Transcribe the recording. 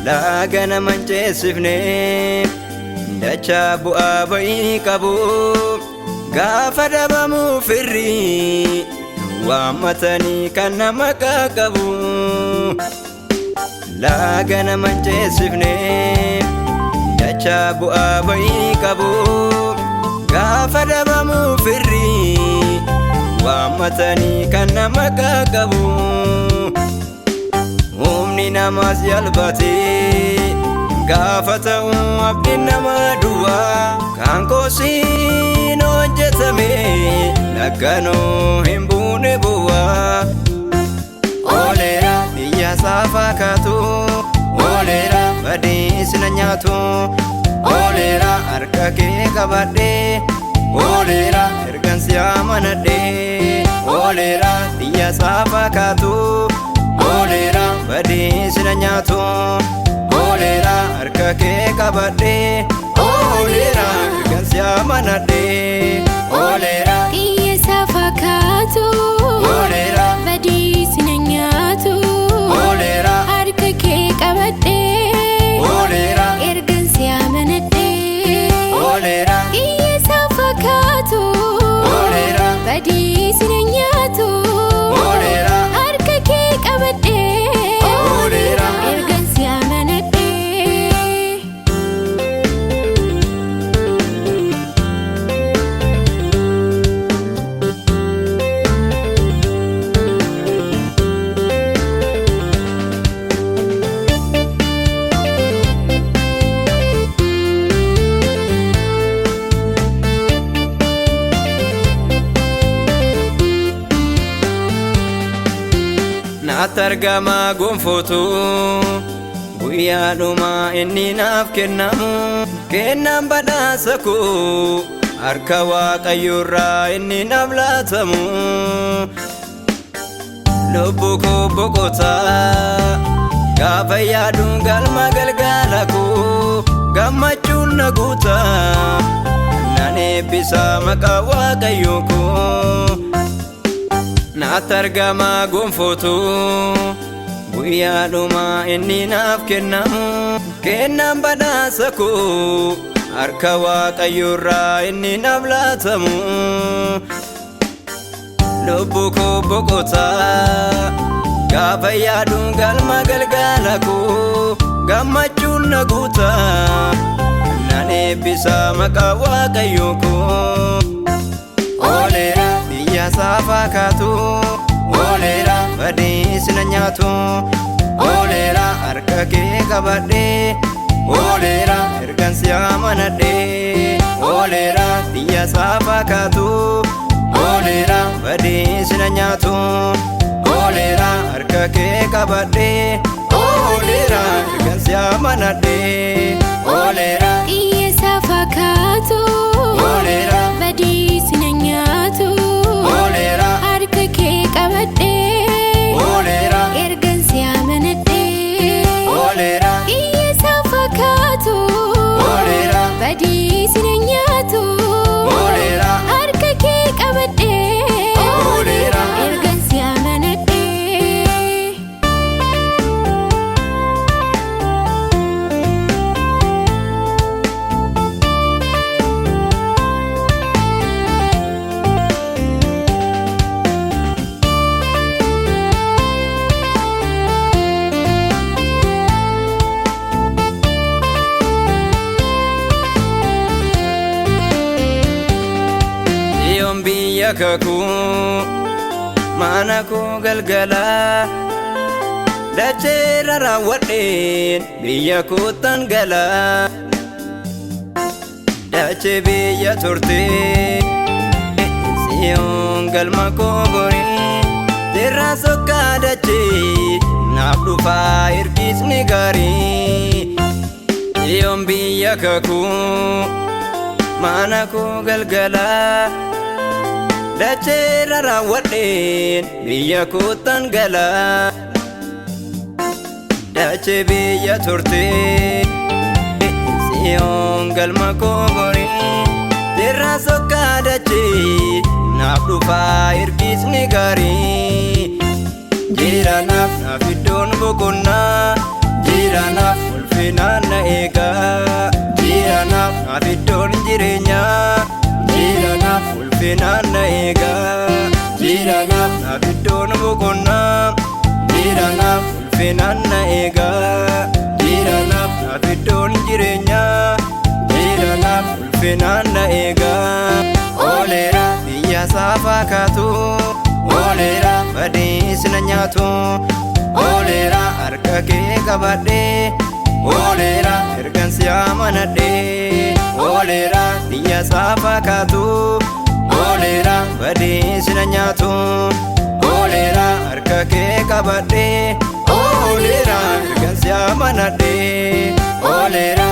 Laagana mancheessifne dacha bu'aa bayii qabu gaafa dhabamuu firri waammatanii kan nama qaqqabu. Laagana mancheessifne dacha bu'aa bayii qabu gaafa dhabamuu firri waammatanii kan nama qaqqabu. Humni namas yalbatee gaafa ta'u abdiin nama duwwaa kan koosiin hojjetame lagganoo hin buune bu'aa. Ooleera biyya saafaa kaatu ooleera badiis na nyaatu ooleera harka kee qabadhee ooleera ergansi amanadhee ooleera biyya saafaa kaatu ooleera badiis na nyaatu ooleera harka kee qabadhee ooleera ergansi amanadhee ooleera biyya saafaa kaatu ooleera badiis na nyaatu ooleera harka kee qabadhee ooleera ergansi amanadhee ooleera biyya saafaa kaatu ooleera badiis na nyaatu ooleera harka kee qabadhee ooleera ergansi amanadhee. Naatti argamaa gonfootu guyyaadhuma inni naaf kennamu kennaan badhaasa koo harka Waaqayyoorraa inni naaf laatamu. Lubbuu koo boqotaa gaafa yaadu galma galgala koo gammachuun na guutaa nan eebbisa maqaa Waaqayyoo koo. Naatti argamaa gonfootu guyyaadhuma inni naaf kennamu kennaan badhaasa koo harka Waaqayyoorraa inni naaf laatamu. Lubbuu koo boqotaa gaafa yaadu galma galgala koo gammachuun na guutaa nan eebbisa maqaa Waaqayyoo koo. Ooleera biyya saafaa kaatu ooleera badiis na nyaatu ooleera harka kee qabadhee ooleera ergansi amanadhee ooleera biyya saafaa kaatu ooleera badiis na nyaatu ooleera harka kee qabadhee ooleera ergansi amanadhee ooleera biyya saafaa kaatu ooleera badiis na nyaatu ooleera harka kee qabadhee ooleera ergansi amanadhee ooleera biyya saafaa kaatu ooleera badiis na nyaatu ooleera harka kee qabadhee ooleera ergansi amanadhee. Yoon biyya kakuu mana koo galgala dacheera raawwadheen biyya koottan gala. Dachee biyya turtee siyoon galma koo gorii irraa sokkaa dachee naaf dhufaa hirkisni gaarii. Yoon biyya kakuu mana koo galgala dacheerra raawwadheen biyya kootan gala dachee biyya turtee siyoon galma koo borii dirra sokkaa dachee naaf dhufaa hirkisni gaarii jiraanaaf naaf iddoon boqonnaa jiraanaaf ulfinaan na eegaa jiraanaaf naaf iddoon jireenyaa jiraanaaf ulfinaan na eegaa jiraanaaf naaf iddoon boqonnaa jiraanaaf ulfinaan na eegaa jiraanaaf naaf iddoon jireenyaa jiraanaaf ulfinaan na eegaa ooleera biyya saafaa kaatu ooleera badiis na nyaatu ooleera harka kee qabadhee ooleera ergan si amanadhee ooleera biyya saafaa kaatu ooleera badiis na nyaatu ooleera harka kee qabadhee ooleera ergan si amanadhee ooleera